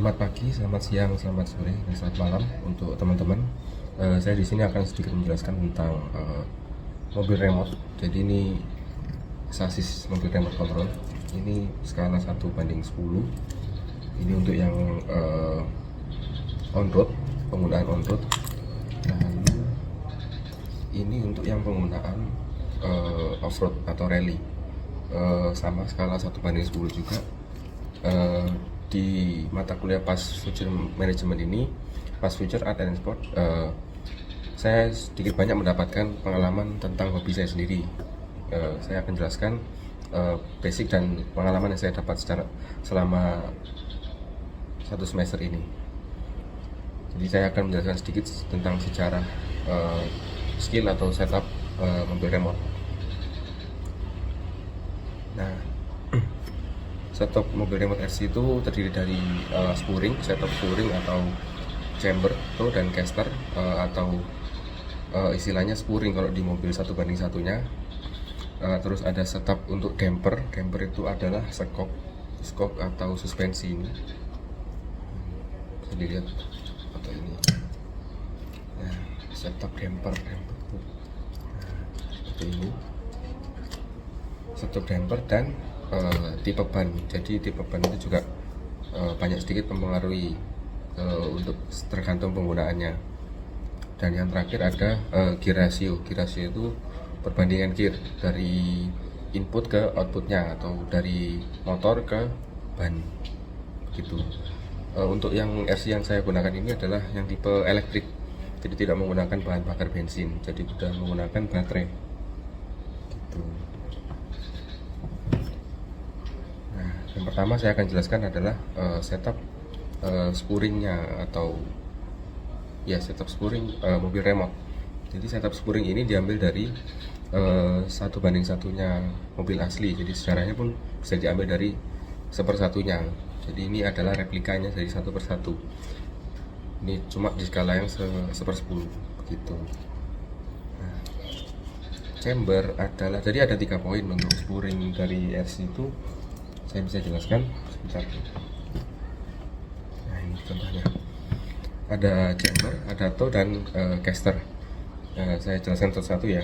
Selamat pagi, selamat siang, selamat sore, dan selamat malam untuk teman-teman. Saya di sini akan sedikit menjelaskan tentang mobil remote. Jadi ini sasis mobil remote control. Ini skala 1:10. Ini untuk yang on road, penggunaan on road. Lalu ini untuk yang penggunaan off road atau rally. Sama skala 1:10 juga. Di mata kuliah pas Future Management ini, pas Future Art and Sport, saya sedikit banyak mendapatkan pengalaman tentang hobi saya sendiri. Saya akan jelaskan basic dan pengalaman yang saya dapat selama 1 semester ini. Jadi saya akan menjelaskan sedikit tentang sejarah skill atau setup mobil remote. Nah, setup mobil remote RC itu terdiri dari spurring, setup spurring atau chamber, toe dan caster, atau istilahnya spurring kalau di mobil 1:1-nya. Terus ada setup untuk damper. Damper itu adalah skok atau suspensi ini. Bisa dilihat foto ini. Nah, setup damper itu. Nah, seperti ini. Setup damper dan tipe ban. Jadi tipe ban itu juga banyak sedikit mempengaruhi untuk tergantung penggunaannya. Dan yang terakhir ada gear ratio. Gear ratio itu perbandingan gear dari input ke outputnya atau dari motor ke ban gitu. Untuk yang RC yang saya gunakan ini adalah yang tipe elektrik, jadi tidak menggunakan bahan bakar bensin, jadi sudah menggunakan baterai gitu. Yang pertama saya akan jelaskan adalah setup spurringnya atau ya setup spurring mobil remote. Jadi setup spurring ini diambil dari 1:1-nya mobil asli. Jadi sejarahnya pun bisa diambil dari 1/1-nya. Jadi ini adalah replikanya dari 1/1. Ini cuma di skala yang 1/10 begitu. Nah, chamber adalah, jadi ada 3 poin untuk spurring dari RC itu. Saya bisa jelaskan sebentar. Nah, ini contohnya. Ada chamber, ada toe dan caster. Saya jelaskan satu-satu ya.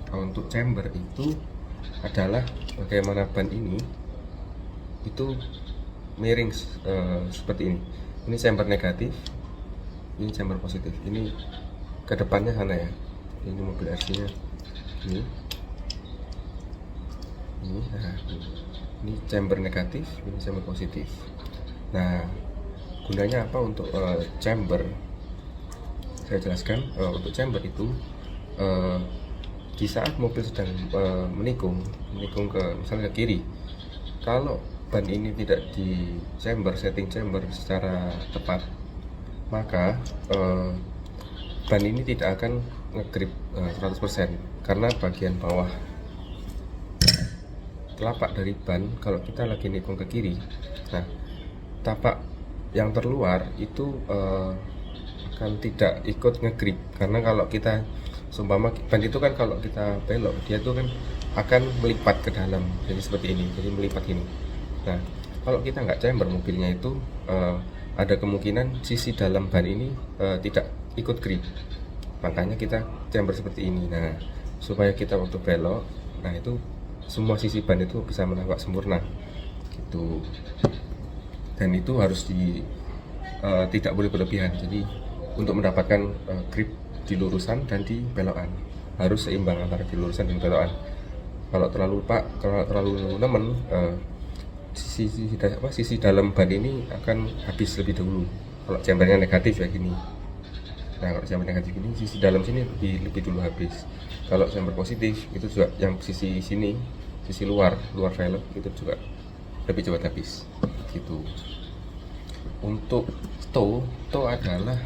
Untuk chamber itu adalah bagaimana ban ini itu miring seperti ini. Ini chamber negatif, ini chamber positif. Ini ke depannya sana ya. Ini mobil RC-nya. Ini. Nah, ini chamber negatif, ini chamber positif. Nah, gunanya apa untuk chamber? Saya jelaskan. Untuk chamber itu di saat mobil sedang menikung ke misalnya ke kiri, kalau ban ini tidak di setting chamber secara tepat, maka ban ini tidak akan ngegrip 100% karena bagian bawah telapak dari ban kalau kita lagi nikung ke kiri, nah tapak yang terluar itu akan tidak ikut ngegrip, karena kalau kita seumpama ban itu kan kalau kita belok dia tuh kan akan melipat ke dalam, jadi seperti ini, jadi melipat ini. Nah, kalau kita nggak chamber mobilnya itu ada kemungkinan sisi dalam ban ini tidak ikut grip, makanya kita chamber seperti ini. Nah, supaya kita waktu belok, nah itu semua sisi ban itu bisa menampak sempurna gitu. Dan itu harus tidak boleh berlebihan. Jadi untuk mendapatkan grip di lurusan dan di belokan harus seimbang antara di lurusan dan belokan. Kalau terlalu nemen, sisi dalam ban ini akan habis lebih dahulu. Kalau chambernya negatif ya gini. Nah, kalau chamber negatif ini sisi dalam sini lebih dulu habis. Kalau chamber positif itu juga yang sisi sini, sisi luar velg itu juga lebih cepat habis gitu. Untuk toe adalah,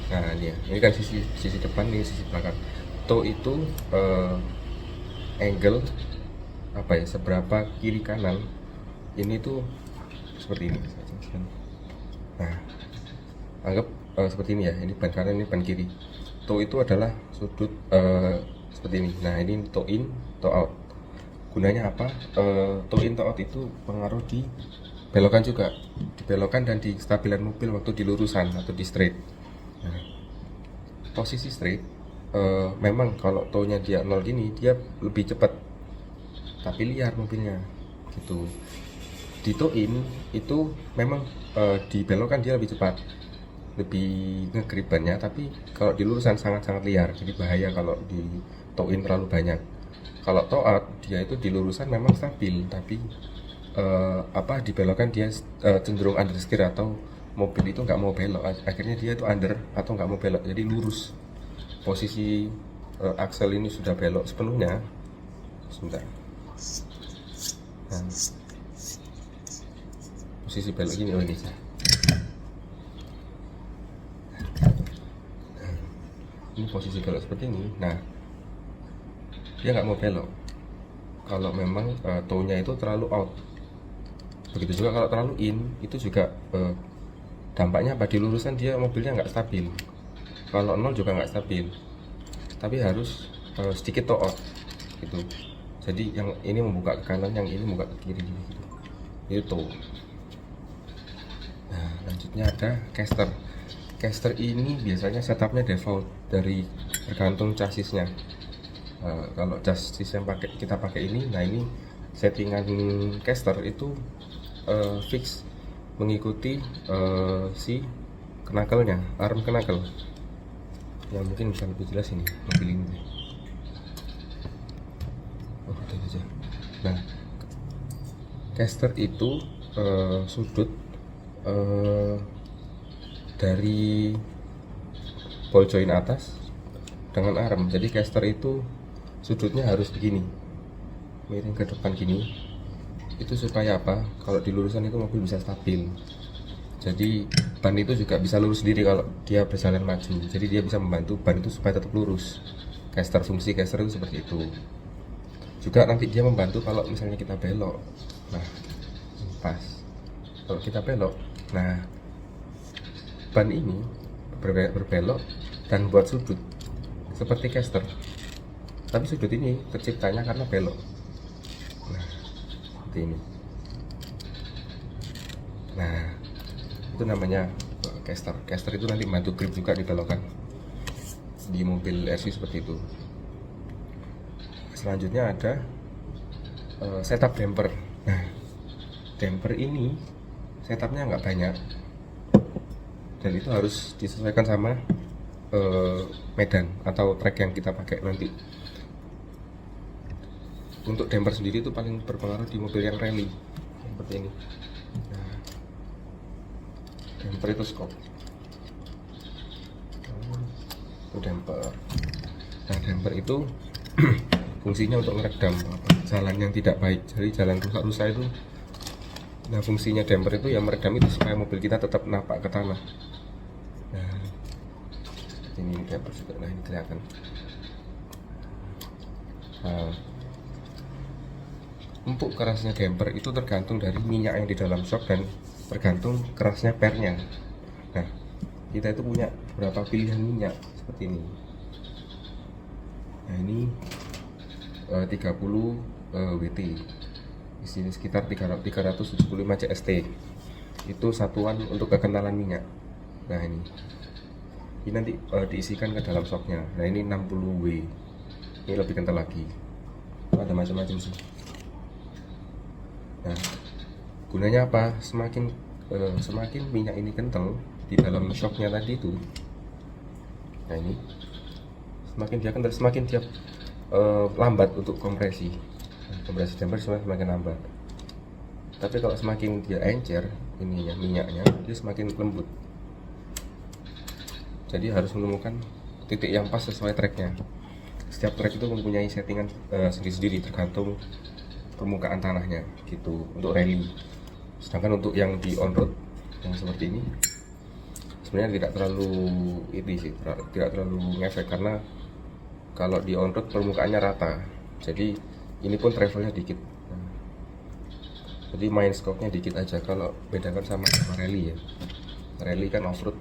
nah ini kan sisi depan, ini sisi belakang. Toe itu angle apa ya, seberapa kiri kanan ini tuh seperti ini. Nah, anggap seperti ini ya, ini ban kanan, ini ban kiri. Toe itu adalah sudut seperti ini. Nah, ini toe in, toe out. Gunanya apa? Toe in, toe out itu pengaruh di belokan juga, di belokan dan di stabilan mobil waktu di lurusan atau di straight. Nah, posisi straight memang kalau townya dia 0 gini dia lebih cepat, tapi liar mobilnya gitu. Di tow in itu memang di belokan dia lebih cepat, lebih ngegrip bannya, tapi kalau di lurusan sangat-sangat liar, jadi bahaya kalau di tow in terlalu banyak. Kalau tow out dia itu di lurusan memang stabil, tapi di belokan dia cenderung understeer atau mobil itu nggak mau belok, akhirnya dia itu under atau nggak mau belok, jadi lurus. Posisi aksel ini sudah belok sepenuhnya. Sebentar. Nah, posisi belok gini, oh ini. Ini posisi belok seperti ini. Nah, dia nggak mau belok kalau memang townya itu terlalu out. Begitu juga kalau terlalu in, itu juga dampaknya apa, di lurusan dia mobilnya nggak stabil. Kalau 0 juga nggak stabil, tapi harus sedikit tow out gitu. Jadi yang ini membuka ke kanan, yang ini membuka ke kiri gitu. Itu. Nah, lanjutnya ada caster. Caster ini biasanya setupnya default dari tergantung chassisnya. Kalau chassis yang kita pakai ini, nah ini settingan caster itu fix mengikuti si knuckle-nya, arm knuckle. Ya mungkin bisa lebih jelas ini mobil ini. Oh, udah aja. Nah, caster itu sudut dari ball joint atas dengan arm. Jadi caster itu sudutnya harus begini, miring ke depan gini. Itu supaya apa? Kalau di lurusan itu mobil bisa stabil. Jadi ban itu juga bisa lurus sendiri kalau dia berjalan maju. Jadi dia bisa membantu ban itu supaya tetap lurus. Fungsi caster itu seperti itu. Juga nanti dia membantu kalau misalnya kita belok. Nah, pas. Kalau kita belok, nah ban ini berbelok dan buat sudut seperti caster. Tapi sudut ini terciptanya karena belok. Nah, seperti ini. Nah, itu namanya caster. Caster itu nanti bantu grip juga di belokan di mobil SUV seperti itu. Selanjutnya ada setup damper. Nah, damper ini setupnya nggak banyak dan itu harus disesuaikan sama medan atau track yang kita pakai nanti. Untuk damper sendiri itu paling berpengaruh di mobil yang rally seperti ini. Nah, damper itu scope. Itu damper. Nah, damper itu fungsinya untuk meredam jalan yang tidak baik, jadi jalan rusak-rusak itu. Nah, fungsinya damper itu yang meredam itu supaya mobil kita tetap napak ke tanah. Nah, ini damper juga. Nah, ini kelihatan. Nah, empuk kerasnya damper itu tergantung dari minyak yang di dalam shock dan tergantung kerasnya pernya. Nah, kita itu punya beberapa pilihan minyak seperti ini. Nah, ini 30 WT, di sini sekitar 375 CST. Itu satuan untuk kekentalan minyak. Nah, ini nanti diisikan ke dalam shocknya. Nah, ini 60 W, ini lebih kental lagi. Ada macam-macam sih. Nah, gunanya apa? Semakin minyak ini kental di dalam shocknya tadi itu, nah ini semakin dia kental, semakin dia lambat untuk kompresi. Kompresi damper semakin lambat. Tapi kalau semakin dia encer ininya, minyaknya, dia semakin lembut. Jadi harus menemukan titik yang pas sesuai tracknya. Setiap track itu mempunyai settingan sendiri-sendiri tergantung permukaan tanahnya gitu untuk rally. Sedangkan untuk yang di on road yang seperti ini sebenarnya tidak terlalu tidak terlalu ngefek, karena kalau di on road permukaannya rata, jadi ini pun travelnya dikit. Jadi main scope-nya dikit aja. Kalau bedakan sama rally ya, rally kan off road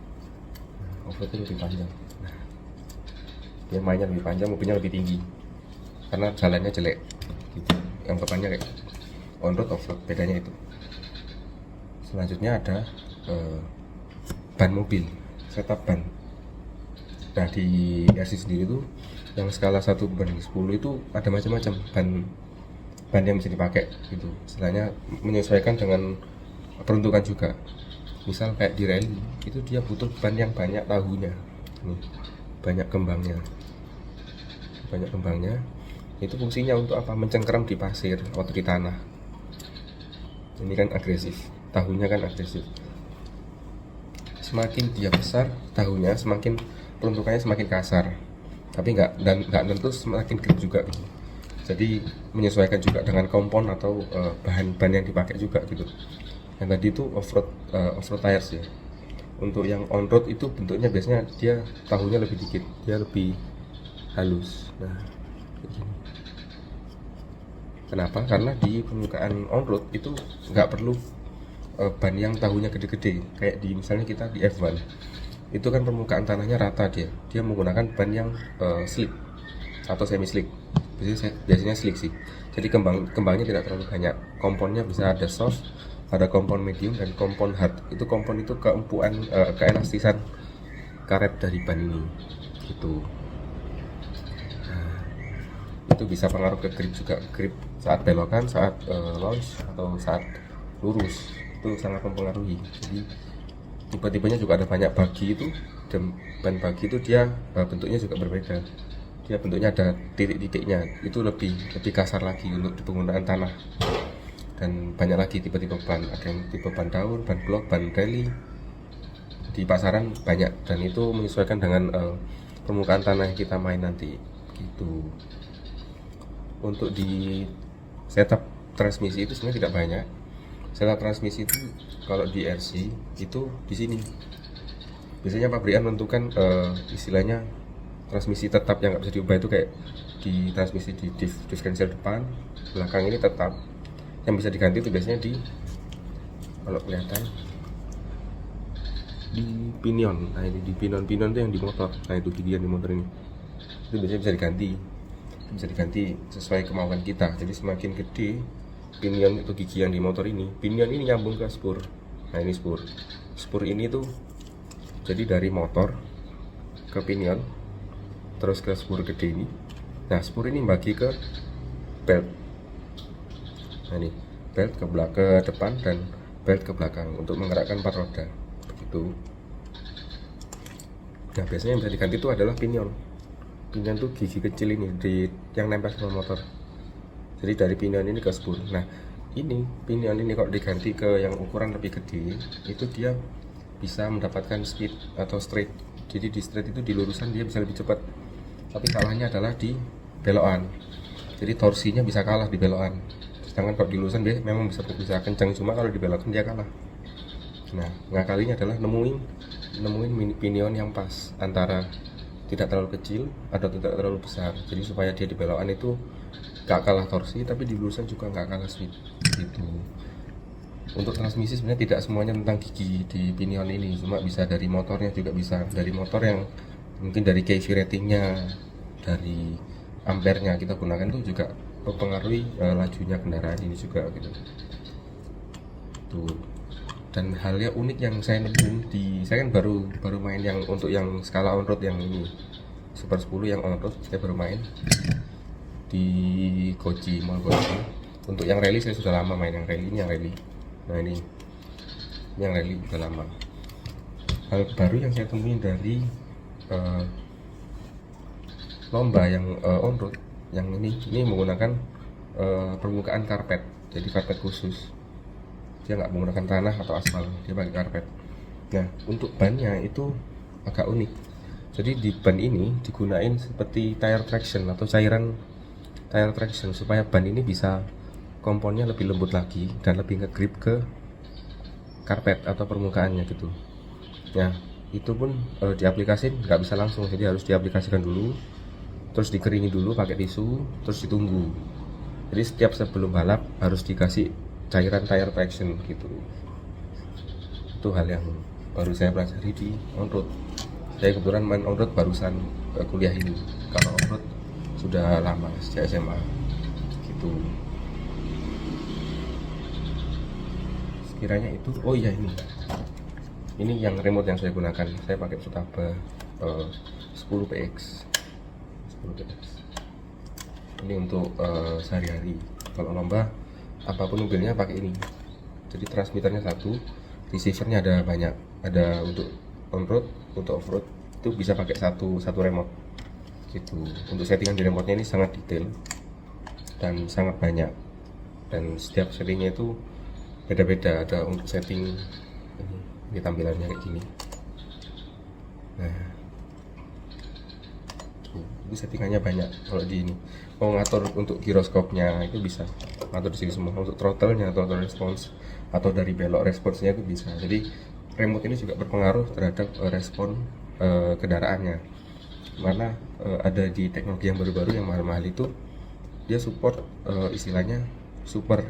itu lebih panjang. Nah, dia mainnya lebih panjang, mobilnya lebih tinggi karena jalannya jelek gitu. Yang depannya kayak on road, off road, bedanya itu. Selanjutnya ada ban mobil, setup ban. Nah di RC sendiri itu yang skala 1/10 itu ada macam-macam ban yang bisa dipakai gitu. Istilahnya menyesuaikan dengan peruntukan juga. Misal kayak di rally itu dia butuh ban yang banyak tahunya, banyak kembangnya. Itu fungsinya untuk apa? Mencengkeram di pasir atau di tanah. Ini kan agresif, tahunya kan agresif. Semakin dia besar tahunya, semakin peruntukannya semakin kasar. Tapi nggak tentu semakin grip juga gitu. Jadi menyesuaikan juga dengan kompon atau bahan ban yang dipakai juga gitu. Yang tadi itu off-road tires ya. Untuk yang on-road itu bentuknya biasanya dia tahunya lebih dikit, dia lebih halus. Nah, kayak gini. Kenapa? Karena di permukaan on-road itu nggak perlu ban yang tahunya gede-gede. Kayak di misalnya kita di F1, itu kan permukaan tanahnya rata dia menggunakan ban yang slick atau semi slick. Biasanya slick sih. Jadi kembangnya tidak terlalu banyak. Komponnya bisa ada soft, ada kompon medium dan kompon hard. Itu kompon itu keempuan, keelastisan karet dari ban ini gitu. Nah, itu bisa pengaruh ke grip juga. Grip saat belokan, saat launch atau saat lurus itu sangat mempengaruhi. Jadi tipe-tipenya juga ada banyak. Bagi itu, dan ban bagi itu dia bentuknya juga berbeda. Dia bentuknya ada titik-titiknya, itu lebih kasar lagi untuk di penggunaan tanah. Dan banyak lagi tipe-tipe ban, ada yang tipe ban daun, ban blok, ban rally. Di pasaran banyak, dan itu menyesuaikan dengan permukaan tanah yang kita main nanti gitu. Untuk di setup transmisi itu sebenarnya tidak banyak. Setup transmisi itu kalau di RC itu di sini biasanya pabrikan menentukan istilahnya transmisi tetap yang nggak bisa diubah. Itu kayak di transmisi di diferensial depan, belakang ini tetap. Yang bisa diganti itu biasanya di, kalau kelihatan, di pinion. Nah ini di pinion itu yang di motor. Nah itu gigian di motor ini, itu biasanya bisa diganti sesuai kemauan kita. Jadi semakin gede pinion itu gigian di motor ini, pinion ini nyambung ke spur. Nah ini spur ini tuh jadi dari motor ke pinion terus ke spur gede ini. Nah spur ini bagi ke belt. Nah ini belt ke depan dan belt ke belakang untuk menggerakkan 4 roda begitu. Nah biasanya yang bisa diganti itu adalah pinion tuh gigi kecil ini yang nempel sama motor. Jadi dari pinion ini ke spur. Nah ini pinion ini kalau diganti ke yang ukuran lebih gede, itu dia bisa mendapatkan speed atau straight. Jadi di straight itu di lurusan dia bisa lebih cepat, tapi kalahnya adalah di belokan. Jadi torsinya bisa kalah di belokan. Sedangkan kalau di lurusan dia memang bisa kencang, cuma kalau di belokan dia kalah. Nah ngakalinya adalah nemuin pinion yang pas antara tidak terlalu kecil atau tidak terlalu besar. Jadi supaya dia di belokan itu gak kalah torsi, tapi di lurusan juga gak kalah speed gitu. Untuk transmisi sebenarnya tidak semuanya tentang gigi di pinion ini, cuma bisa dari motornya juga, bisa dari motor yang mungkin dari kV ratingnya, dari ampernya kita gunakan itu juga mempengaruhi lajunya kendaraan ini juga gitu. Tuh. Dan halnya unik yang saya nemuin saya kan baru main yang untuk yang skala on road yang ini Super 10 yang on road, saya baru main di Goji Mall Goji. Untuk yang rally saya sudah lama main yang rally. Nah ini yang rally udah lama. Hal baru yang saya temuin dari lomba yang on road yang ini menggunakan permukaan karpet. Jadi karpet khusus, dia nggak menggunakan tanah atau aspal, dia pakai karpet. Nah untuk bannya itu agak unik. Jadi di ban ini digunain seperti tire traction atau cairan tire traction, supaya ban ini bisa komponnya lebih lembut lagi dan lebih ngegrip ke karpet atau permukaannya gitu. Nah itu pun diaplikasikan nggak bisa langsung, jadi harus diaplikasikan dulu, terus dikeringin dulu pakai tisu, terus ditunggu. Jadi setiap sebelum balap harus dikasih cairan tire traction gitu. Itu hal yang baru saya pelajari di on road. Saya kebetulan main on road barusan kuliah ini. Kalau on road sudah lama, sejak SMA gitu. sekiranya itu, oh iya, ini yang remote yang saya gunakan. Saya pakai Futaba 10PX. Ini untuk sehari-hari. Kalau lomba apapun mobilnya pakai ini. Jadi transmitternya satu, receivernya ada banyak, ada untuk on road, untuk off road itu bisa pakai satu remote gitu. Untuk settingan di remote-nya ini sangat detail dan sangat banyak, dan setiap settingnya itu beda-beda. Ada untuk setting ini tampilannya kayak gini. Nah, itu settingannya banyak. Kalau di ini mau ngatur untuk giroskopnya itu bisa ngatur di sini semua. Untuk throttle-nya, throttle response atau dari belok responsnya itu bisa. Jadi remote ini juga berpengaruh terhadap respon kendaraannya. Karena ada di teknologi yang baru-baru yang mahal-mahal itu dia support istilahnya super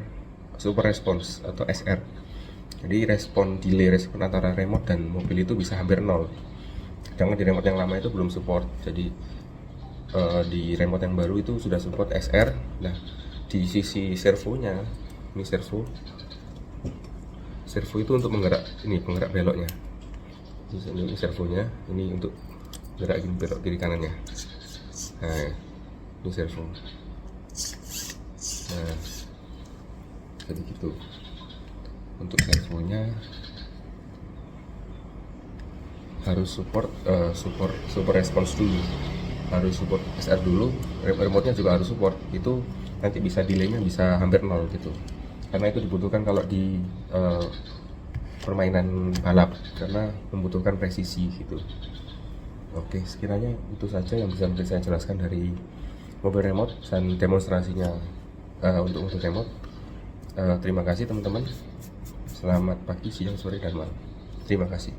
response atau SR. Jadi delay respon antara remote dan mobil itu bisa hampir nol. Sedangkan di remote yang lama itu belum support. Jadi di remote yang baru itu sudah support SR. Nah, di sisi servonya, ini servo itu untuk penggerak beloknya. Ini servonya, ini untuk gerakin belok kiri kanannya. Nah, ini servo. Nah, jadi gitu. Untuk servonya harus support response dulu, harus support SR dulu. Remote-nya juga harus support. Itu nanti bisa delaynya bisa hampir nol gitu, karena itu dibutuhkan kalau di permainan balap, karena membutuhkan presisi gitu. Oke, sekiranya itu saja yang bisa saya jelaskan dari mobil remote dan demonstrasinya untuk remote. Terima kasih teman-teman. Selamat pagi, siang, sore, dan malam. Terima kasih.